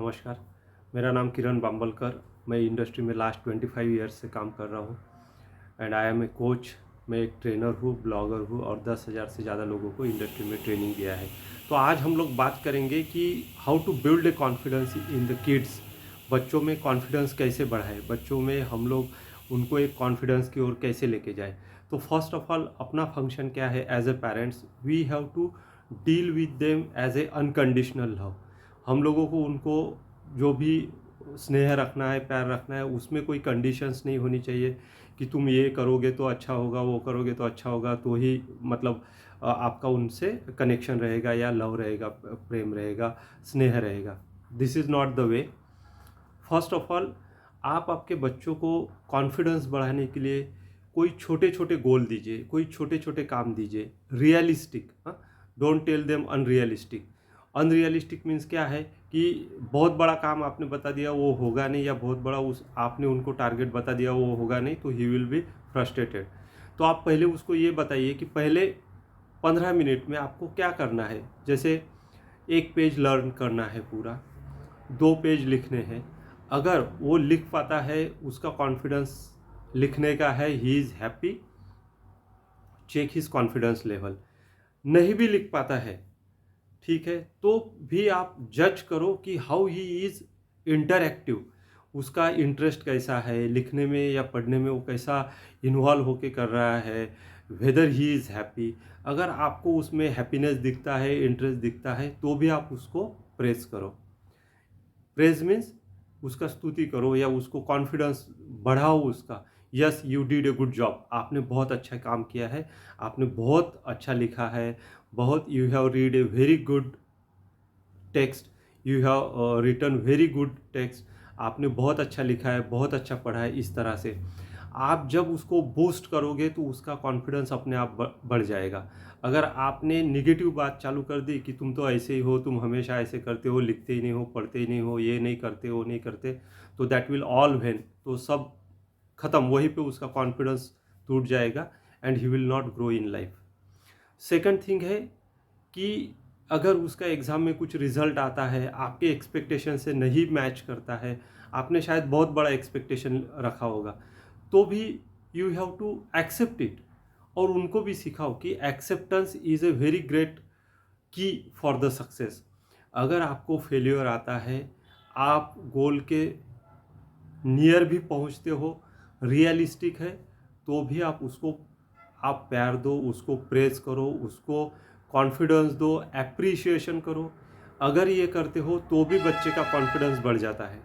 नमस्कार, मेरा नाम किरण बाम्बलकर। मैं इंडस्ट्री में लास्ट 25 ईयर्स से काम कर रहा हूँ and I am a coach. मैं एक ट्रेनर हूँ, ब्लॉगर हूँ और 10,000 से ज़्यादा लोगों को इंडस्ट्री में ट्रेनिंग दिया है। तो आज हम लोग बात करेंगे कि how to build a confidence in the kids. बच्चों में कॉन्फिडेंस कैसे बढ़ाएं, बच्चों में हम लोग उनको एक कॉन्फिडेंस की ओर कैसे लेके जाएं। तो फर्स्ट ऑफ ऑल अपना फंक्शन क्या है as a parents, we have to deal with them as a unconditional love. हम लोगों को उनको जो भी स्नेह रखना है, प्यार रखना है, उसमें कोई कंडीशंस नहीं होनी चाहिए कि तुम ये करोगे तो अच्छा होगा, वो करोगे तो अच्छा होगा, तो ही मतलब आपका उनसे कनेक्शन रहेगा या लव रहेगा, प्रेम रहेगा, स्नेह रहेगा। This is not the way. First of all आप आपके बच्चों को कॉन्फिडेंस बढ़ाने के लिए कोई छोटे छोटे गोल दीजिए, कोई छोटे छोटे काम दीजिए, रियलिस्टिक। हाँ, don't tell them unrealistic. Unrealistic means क्या है कि बहुत बड़ा काम आपने बता दिया वो होगा नहीं, या बहुत बड़ा उस आपने उनको टारगेट बता दिया वो होगा नहीं, तो ही विल बी फ्रस्ट्रेटेड। तो आप पहले उसको ये बताइए कि पहले 15 मिनट में आपको क्या करना है। जैसे एक पेज लर्न करना है पूरा, 2 पेज लिखने हैं। अगर वो लिख पाता है, उसका कॉन्फिडेंस लिखने का है, he is happy, check his confidence level. नहीं भी लिख पाता है, ठीक है, तो भी आप जज करो कि हाउ ही इज़ इंटरएक्टिव, उसका इंटरेस्ट कैसा है लिखने में या पढ़ने में, वो कैसा इन्वॉल्व होके कर रहा है, वेदर ही इज़ हैप्पी। अगर आपको उसमें हैप्पीनेस दिखता है, इंटरेस्ट दिखता है, तो भी आप उसको प्रेस करो। प्रेज मीन्स उसका स्तुति करो या उसको कॉन्फिडेंस बढ़ाओ उसका। Yes, you did a good job, आपने बहुत अच्छा काम किया है, आपने बहुत अच्छा लिखा है, बहुत you have read a very good text, you have written very good text, आपने बहुत अच्छा लिखा है, बहुत अच्छा पढ़ा है। इस तरह से आप जब उसको बूस्ट करोगे तो उसका कॉन्फिडेंस अपने आप बढ़ जाएगा। अगर आपने निगेटिव बात चालू कर दी कि तुम तो ऐसे ही हो, तुम हमेशा ऐसे करते हो, लिखते ही नहीं हो, पढ़ते ही नहीं हो, ये नहीं करते, वो नहीं करते, तो दैट विल ऑल वेन, तो सब खत्म, वहीं पे उसका कॉन्फिडेंस टूट जाएगा and he will not grow in life. Second thing है कि अगर उसका एग्ज़ाम में कुछ रिजल्ट आता है, आपके एक्सपेक्टेशन से नहीं मैच करता है, आपने शायद बहुत बड़ा एक्सपेक्टेशन रखा होगा, तो भी you have to accept it. और उनको भी सिखाओ कि acceptance is a very great key for the success. अगर आपको फेल्योर आता है, आप गोल के नियर भी पहुंचते हो, रियलिस्टिक है, तो भी आप उसको आप प्यार दो, उसको प्रेज करो, उसको कॉन्फिडेंस दो, एप्रिशिएशन करो। अगर ये करते हो तो भी बच्चे का कॉन्फिडेंस बढ़ जाता है।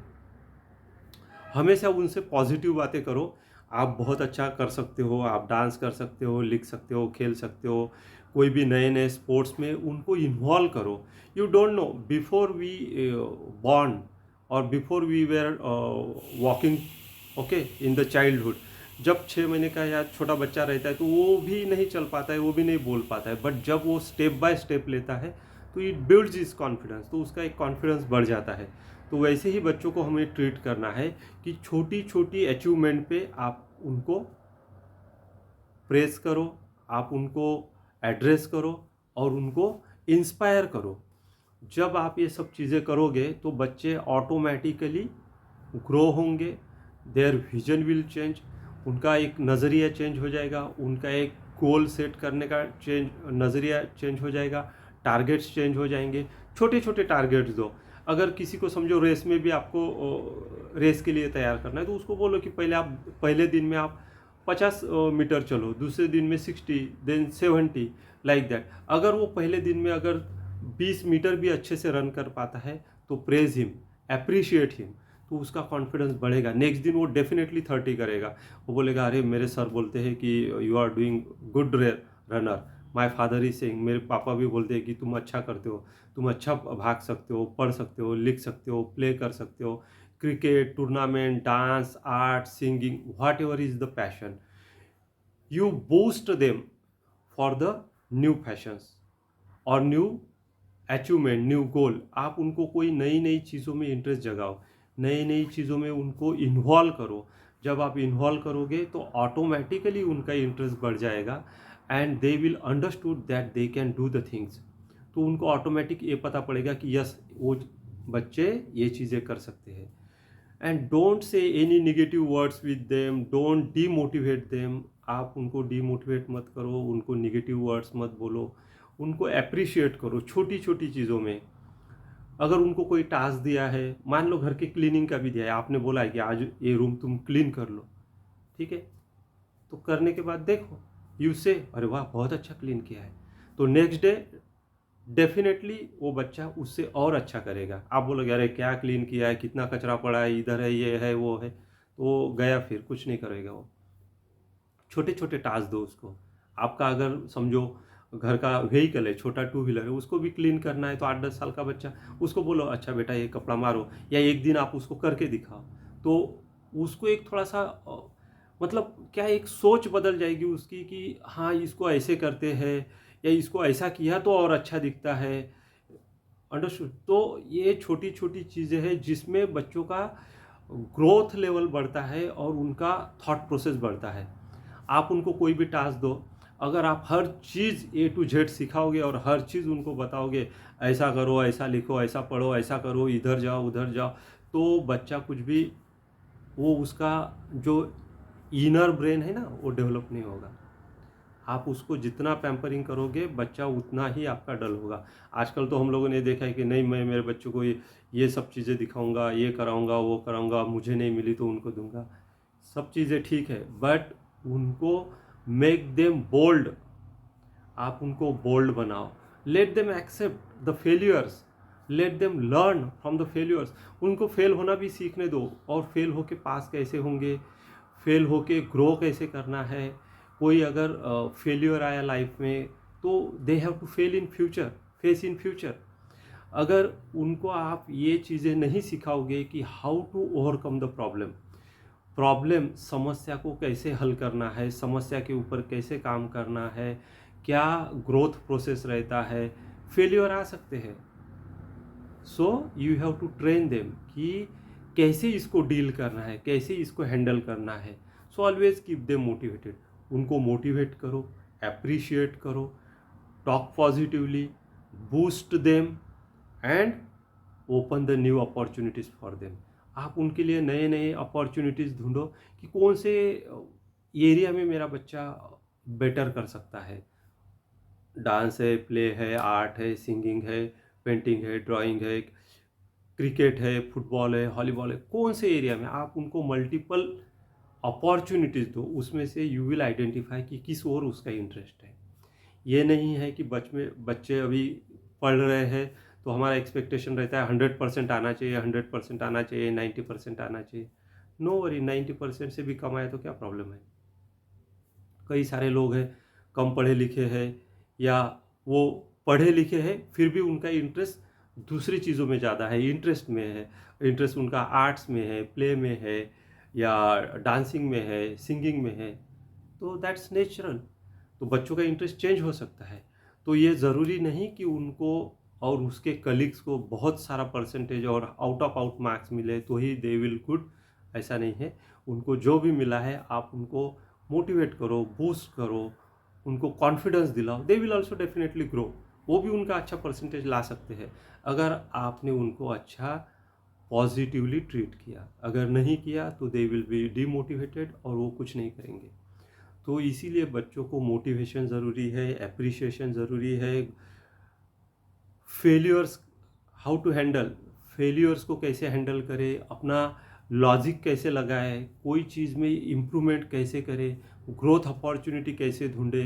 हमेशा उनसे पॉजिटिव बातें करो। आप बहुत अच्छा कर सकते हो, आप डांस कर सकते हो, लिख सकते हो, खेल सकते हो, कोई भी नए नए स्पोर्ट्स में उनको इन्वॉल्व करो। You don't know, before we born और before we were walking, okay, in the childhood, जब 6 महीने का या छोटा बच्चा रहता है तो वो भी नहीं चल पाता है, वो भी नहीं बोल पाता है, बट जब वो स्टेप बाय स्टेप लेता है तो इट बिल्ड्स इज कॉन्फिडेंस, तो उसका एक कॉन्फिडेंस बढ़ जाता है। तो वैसे ही बच्चों को हमें ट्रीट करना है कि छोटी छोटी अचीवमेंट पे आप उनको प्रेस करो, आप उनको एड्रेस करो और उनको इंस्पायर करो। जब आप ये सब चीज़ें करोगे तो बच्चे ऑटोमेटिकली ग्रो होंगे, देयर विजन विल चेंज, उनका एक नज़रिया चेंज हो जाएगा, उनका एक गोल सेट करने का नज़रिया चेंज हो जाएगा, टारगेट्स चेंज हो जाएंगे। छोटे छोटे टारगेट्स दो। अगर किसी को समझो रेस में भी आपको रेस के लिए तैयार करना है, तो उसको बोलो कि पहले दिन में आप 50 मीटर चलो, दूसरे दिन में 60, देन 70, लाइक दैट। अगर वो पहले दिन में अगर 20 मीटर भी अच्छे से रन कर पाता है तो प्रेज हिम, अप्रिशिएट हिम, तो उसका कॉन्फिडेंस बढ़ेगा। नेक्स्ट दिन वो डेफिनेटली 30 करेगा। वो बोलेगा अरे मेरे सर बोलते हैं कि you are doing good runner, my father is saying, मेरे पापा भी बोलते हैं कि तुम अच्छा करते हो, तुम अच्छा भाग सकते हो, पढ़ सकते हो, लिख सकते हो, प्ले कर सकते हो, cricket, tournament, dance, art, singing, what ever is the passion, you boost them for the new patience और न्यू अचीवमेंट, न्यू गोल। आप उनको कोई नई नई चीज़ों में इंटरेस्ट जगाओ, नई नई चीज़ों में उनको इन्वॉल्व करो। जब आप इन्वॉल्व करोगे तो ऑटोमेटिकली उनका इंटरेस्ट बढ़ जाएगा and they will understood that they can do the things. तो उनको ऑटोमेटिक ये पता पड़ेगा कि यस, वो बच्चे ये चीज़ें कर सकते हैं। And don't say any negative words with them, don't demotivate them. आप उनको डीमोटिवेट मत करो, उनको नेगेटिव वर्ड्स मत बोलो, उनको अप्रिशिएट करो छोटी छोटी चीज़ों में। अगर उनको कोई टास्क दिया है, मान लो घर के क्लीनिंग का भी दिया है, आपने बोला है कि आज ये रूम तुम क्लीन कर लो, ठीक है, तो करने के बाद देखो, यू से अरे वाह बहुत अच्छा क्लीन किया है, तो नेक्स्ट डे डेफिनेटली वो बच्चा उससे और अच्छा करेगा। आप बोलोगे अरे क्या क्लीन किया है, कितना कचरा पड़ा है, इधर है, ये है, वो है, तो वो गया, फिर कुछ नहीं करेगा वो। छोटे छोटे टास्क दो उसको। आपका अगर समझो घर का व्हीकल है, छोटा टू व्हीलर है, उसको भी क्लीन करना है, तो 8-10 साल का बच्चा, उसको बोलो अच्छा बेटा ये कपड़ा मारो, या एक दिन आप उसको करके दिखाओ, तो उसको एक थोड़ा सा मतलब क्या, एक सोच बदल जाएगी उसकी कि हाँ इसको ऐसे करते हैं, या इसको ऐसा किया तो और अच्छा दिखता है। अंडरस्टूड। तो ये छोटी छोटी चीज़ें हैं जिसमें बच्चों का ग्रोथ लेवल बढ़ता है और उनका थॉट प्रोसेस बढ़ता है। आप उनको कोई भी टास्क दो, अगर आप हर चीज़ ए टू जेड सिखाओगे और हर चीज़ उनको बताओगे, ऐसा करो, ऐसा लिखो, ऐसा पढ़ो, ऐसा करो, इधर जाओ, उधर जाओ, तो बच्चा कुछ भी, वो उसका जो इनर ब्रेन है ना, वो डेवलप नहीं होगा। आप उसको जितना पैम्परिंग करोगे, बच्चा उतना ही आपका डल होगा। आजकल तो हम लोगों ने देखा है कि नहीं, मैं मेरे बच्चों को ये सब चीज़ें दिखाऊंगा, ये कराऊंगा, वो कराऊंगा, मुझे नहीं मिली तो उनको दूंगा। सब चीज़ें ठीक है, बट उनको मेक देम बोल्ड। आप उनको बोल्ड बनाओ। Let them accept the failures, let them learn from the failures. उनको फेल होना भी सीखने दो, और फेल होके पास कैसे होंगे, फेल होके ग्रो कैसे करना है। कोई अगर फेलियर आया लाइफ में, तो they have to fail in future, face in future. अगर उनको आप ये चीज़ें नहीं सिखाओगे कि how to overcome the problem, problem समस्या को कैसे हल करना है, समस्या के ऊपर कैसे काम करना है, क्या ग्रोथ प्रोसेस रहता है, फेलियर आ सकते हैं, so you have to train them कि कैसे इसको डील करना है, कैसे इसको हैंडल करना है। So always keep them motivated. उनको मोटिवेट करो, अप्रिशिएट करो, talk positively, boost them, and open the new opportunities for them. आप उनके लिए नए नए अपॉर्चुनिटीज़ ढूंढो कि कौन से एरिया में मेरा बच्चा बेटर कर सकता है। डांस है, प्ले है, आर्ट है, सिंगिंग है, पेंटिंग है, ड्राइंग है, क्रिकेट है, फुटबॉल है, वॉलीबॉल है, कौन से एरिया में आप उनको मल्टीपल अपॉर्चुनिटीज़ दो, उसमें से यू विल आइडेंटिफाई कि किस ओर उसका इंटरेस्ट है। ये नहीं है कि बच्चे अभी पढ़ रहे हैं तो हमारा एक्सपेक्टेशन रहता है 100% आना चाहिए, 100% आना चाहिए, 90% आना चाहिए। नो वरी, 90% से भी कम आए तो क्या प्रॉब्लम है। कई सारे लोग हैं कम पढ़े लिखे हैं, या वो पढ़े लिखे हैं फिर भी उनका इंटरेस्ट दूसरी चीज़ों में ज़्यादा है, इंटरेस्ट में है, इंटरेस्ट उनका आर्ट्स में है, प्ले में है, या डांसिंग में है, सिंगिंग में है, तो दैट्स नेचुरल। तो बच्चों का इंटरेस्ट चेंज हो सकता है। तो ये ज़रूरी नहीं कि उनको और उसके कलीग्स को बहुत सारा परसेंटेज और आउट ऑफ आउट मार्क्स मिले तो ही दे विल गुड, ऐसा नहीं है। उनको जो भी मिला है आप उनको मोटिवेट करो, बूस्ट करो, उनको कॉन्फिडेंस दिलाओ, दे विल ऑल्सो डेफिनेटली ग्रो। वो भी उनका अच्छा परसेंटेज ला सकते हैं अगर आपने उनको अच्छा पॉजिटिवली ट्रीट किया। अगर नहीं किया तो दे विल बी डीमोटिवेटेड और वो कुछ नहीं करेंगे। तो इसीलिए बच्चों को मोटिवेशन ज़रूरी है, एप्रिशिएशन ज़रूरी है। Failures how to handle, failures को कैसे हैंडल करें, अपना लॉजिक कैसे लगाए, कोई चीज़ में इम्प्रूवमेंट कैसे करें, ग्रोथ अपॉर्चुनिटी कैसे ढूंढे,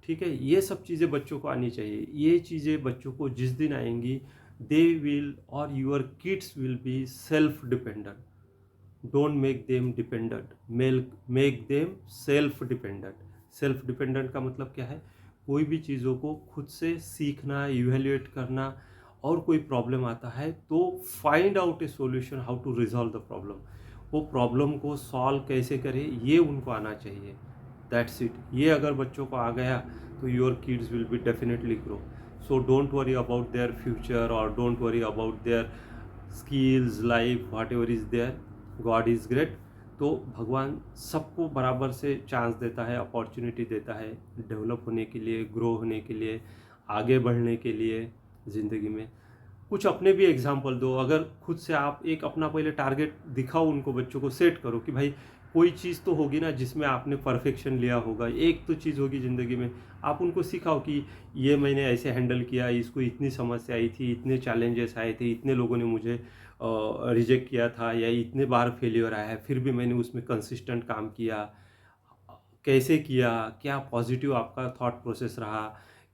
ठीक है, ये सब चीज़ें बच्चों को आनी चाहिए। ये चीज़ें बच्चों को जिस दिन आएंगी, दे विल और your kids will be self dependent. Don't make them dependent, make them self dependent. Self dependent का मतलब क्या है, कोई भी चीज़ों को खुद से सीखना, इवेल्युएट करना, और कोई प्रॉब्लम आता है तो find out a solution how to resolve the problem. वो प्रॉब्लम को सॉल्व कैसे करें ये उनको आना चाहिए। That's it. ये अगर बच्चों को आ गया तो your kids will be definitely grow. So don't worry about their future और don't worry about their skills, life, whatever is there, God is great. तो भगवान सबको बराबर से चांस देता है, अपॉर्चुनिटी देता है डेवलप होने के लिए, ग्रो होने के लिए, आगे बढ़ने के लिए ज़िंदगी में। कुछ अपने भी एग्जाम्पल दो। अगर खुद से आप एक अपना पहले टारगेट दिखाओ, उनको बच्चों को सेट करो कि भाई कोई चीज़ तो होगी ना जिसमें आपने परफेक्शन लिया होगा, एक तो चीज़ होगी ज़िंदगी में। आप उनको सिखाओ कि ये मैंने ऐसे हैंडल किया, इसको इतनी समस्या आई थी, इतने चैलेंजेस आए थे, इतने लोगों ने मुझे रिजेक्ट किया था, या इतने बार फेलियर आया है, फिर भी मैंने उसमें कंसिस्टेंट काम किया, कैसे किया, क्या पॉजिटिव आपका थॉट प्रोसेस रहा,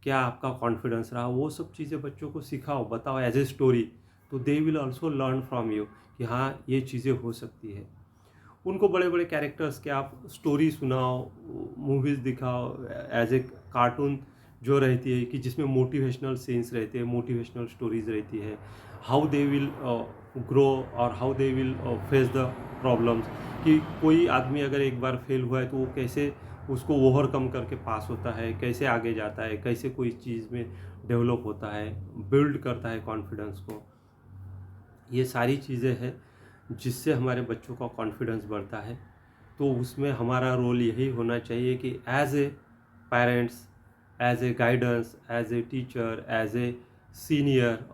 क्या आपका कॉन्फिडेंस रहा, वो सब चीज़ें बच्चों को सिखाओ, बताओ एज ए स्टोरी। तो they will also learn from you कि हाँ ये चीज़ें हो सकती है। उनको बड़े बड़े कैरेक्टर्स के आप स्टोरी सुनाओ, मूवीज़ दिखाओ, एज ए कार्टून जो रहती है कि जिसमें मोटिवेशनल सीन्स रहते हैं, मोटिवेशनल स्टोरीज रहती है, हाउ दे विल ग्रो और how they will face the problems. कि कोई आदमी अगर एक बार फेल हुआ है तो वो कैसे उसको ओवरकम करके पास होता है, कैसे आगे जाता है, कैसे कोई चीज़ में डेवलप होता है, बिल्ड करता है कॉन्फिडेंस को। ये सारी चीज़ें हैं जिससे हमारे बच्चों का कॉन्फिडेंस बढ़ता है। तो उसमें हमारा रोल यही होना चाहिए कि as a parents, as a guidance, as a teacher, as a senior,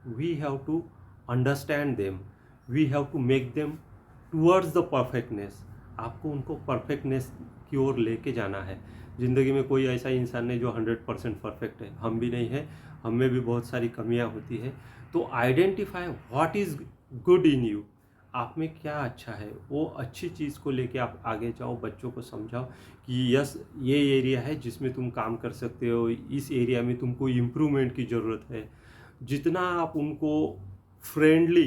we have to understand them, we have to make them towards the perfectness. आपको उनको परफेक्टनेस की ओर लेके जाना है। ज़िंदगी में कोई ऐसा इंसान नहीं जो 100% परफेक्ट है, हम भी नहीं है, हम में भी बहुत सारी कमियां होती है। तो identify what is good in you, आप में क्या अच्छा है, वो अच्छी चीज़ को लेके आप आगे जाओ, बच्चों को समझाओ कि यस ये एरिया है जिसमें तुम काम कर सकते हो, इस एरिया में तुमको इम्प्रूवमेंट की ज़रूरत है। जितना आप उनको फ्रेंडली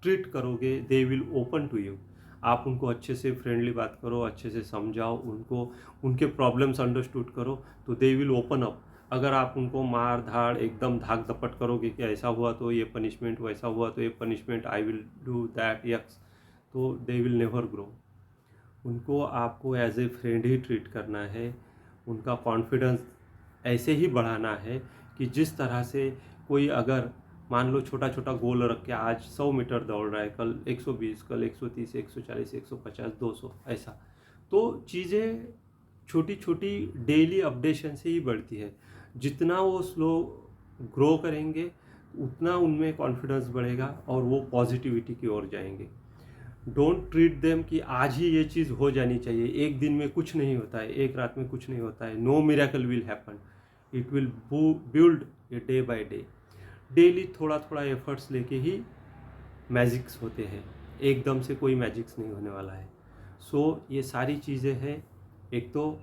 ट्रीट करोगे, they will open to you. आप उनको अच्छे से फ्रेंडली बात करो, अच्छे से समझाओ उनको, उनके प्रॉब्लम्स अंडरस्टूड करो, तो दे विल ओपन अप। अगर आप उनको मार धाड़ एकदम धाक धपट करोगे कि ऐसा हुआ तो ये पनिशमेंट, वैसा हुआ तो ये punishment, I will do that yucks, तो दे विल नेवर ग्रो। उनको आपको एज ए फ्रेंड ही ट्रीट करना है। उनका कॉन्फिडेंस ऐसे ही बढ़ाना है कि जिस तरह से कोई अगर मान लो छोटा छोटा गोल रख के आज 100 मीटर दौड़ रहा है, कल 120, कल 130, 140, 150, 200 ऐसा, तो चीज़ें छोटी छोटी डेली अपडेशन से ही बढ़ती है। जितना वो स्लो ग्रो करेंगे उतना उनमें कॉन्फिडेंस बढ़ेगा और वो पॉजिटिविटी की ओर जाएंगे। डोंट ट्रीट देम कि आज ही ये चीज़ हो जानी चाहिए, एक दिन में कुछ नहीं होता है, एक रात में कुछ नहीं होता है, no miracle will happen, it will build a day by day. Daily थोड़ा थोड़ा एफर्ट्स लेके ही मैजिक्स होते हैं, एकदम से कोई मैजिक्स नहीं होने वाला है। सो ये सारी चीज़ें हैं। एक तो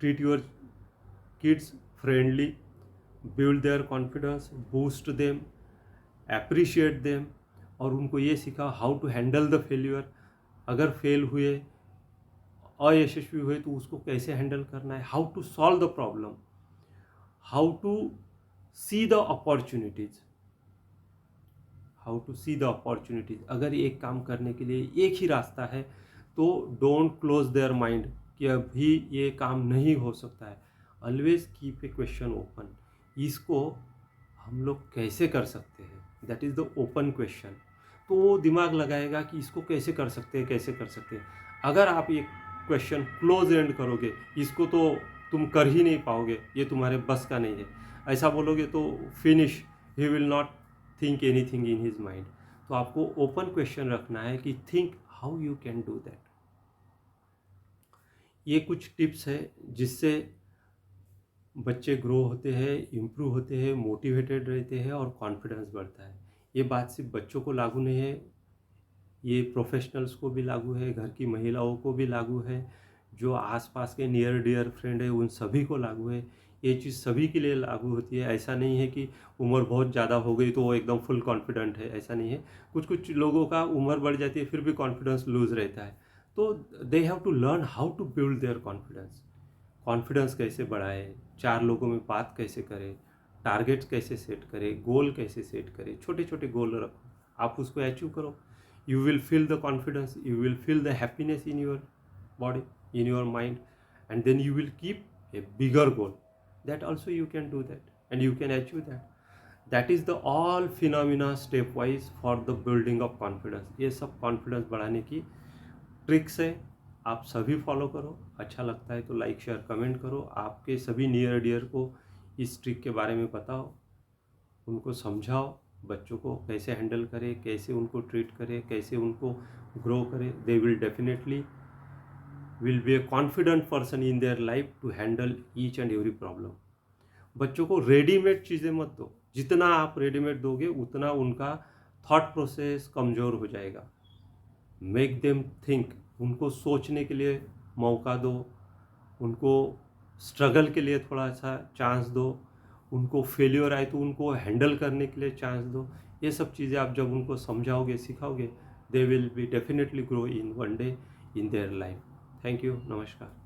treat your kids friendly, build their confidence, boost them, appreciate them, और उनको ये सिखाओ how to handle the failure. अगर फेल हुए, अयशस्वी हुए, तो उसको कैसे हैंडल करना है, how to solve the problem, how to see the opportunities, how to see the opportunities. अगर एक काम करने के लिए एक ही रास्ता है तो डोंट क्लोज देयर माइंड कि अभी ये काम नहीं हो सकता है। Always keep a question open, इसको हम लोग कैसे कर सकते हैं, that is the open question. तो वो दिमाग लगाएगा कि इसको कैसे कर सकते हैं, कैसे कर सकते हैं। अगर आप ये क्वेश्चन क्लोज एंड करोगे, इसको तो तुम कर ही नहीं पाओगे, ये तुम्हारे बस का नहीं है, ऐसा बोलोगे तो finish, he will not think anything in his mind. तो आपको ओपन क्वेश्चन रखना है कि think how you can do that. ये कुछ टिप्स है जिससे बच्चे ग्रो होते हैं, इम्प्रूव होते हैं, मोटिवेटेड रहते हैं और कॉन्फिडेंस बढ़ता है। ये बात सिर्फ बच्चों को लागू नहीं है, ये प्रोफेशनल्स को भी लागू है, घर की महिलाओं को भी लागू है, जो आसपास के नियर डियर फ्रेंड है उन सभी को लागू है। ये चीज़ सभी के लिए लागू होती है। ऐसा नहीं है कि उम्र बहुत ज़्यादा हो गई तो वो एकदम फुल कॉन्फिडेंट है, ऐसा नहीं है। कुछ कुछ लोगों का उम्र बढ़ जाती है फिर भी कॉन्फिडेंस लूज रहता है। तो they have to learn how to build their confidence. Confidence कैसे बढ़ाए, चार लोगों में बात कैसे करें, टारगेट्स कैसे सेट करें, गोल कैसे सेट करें, छोटे छोटे गोल रखो, आप उसको अचीव करो। You will feel the confidence, you will feel the happiness in your body, in your mind, and then you will keep a bigger goal. That also you can do that and you can achieve that. That is the all phenomena stepwise for the building of confidence. ये सब confidence बढ़ाने की tricks है, आप सभी follow करो। अच्छा लगता है तो लाइक शेयर कमेंट करो, आपके सभी नियर डियर को इस ट्रिक के बारे में बताओ, उनको समझाओ, बच्चों को कैसे हैंडल करें, कैसे उनको ट्रीट करें, कैसे उनको ग्रो करें, they will definitely will be a confident person in their life to handle each and every problem. बच्चों को रेडीमेड चीज़ें मत दो, जितना आप रेडीमेड दोगे उतना उनका थॉट प्रोसेस कमज़ोर हो जाएगा। मेक देम थिंक, उनको सोचने के लिए मौका दो, उनको स्ट्रगल के लिए थोड़ा सा चांस दो, उनको फेल्योर आए तो उनको हैंडल करने के लिए चांस दो। ये सब चीज़ें आप जब उनको समझाओगे, सिखाओगे, they will be definitely grow in one day in their life. Thank you, नमस्कार।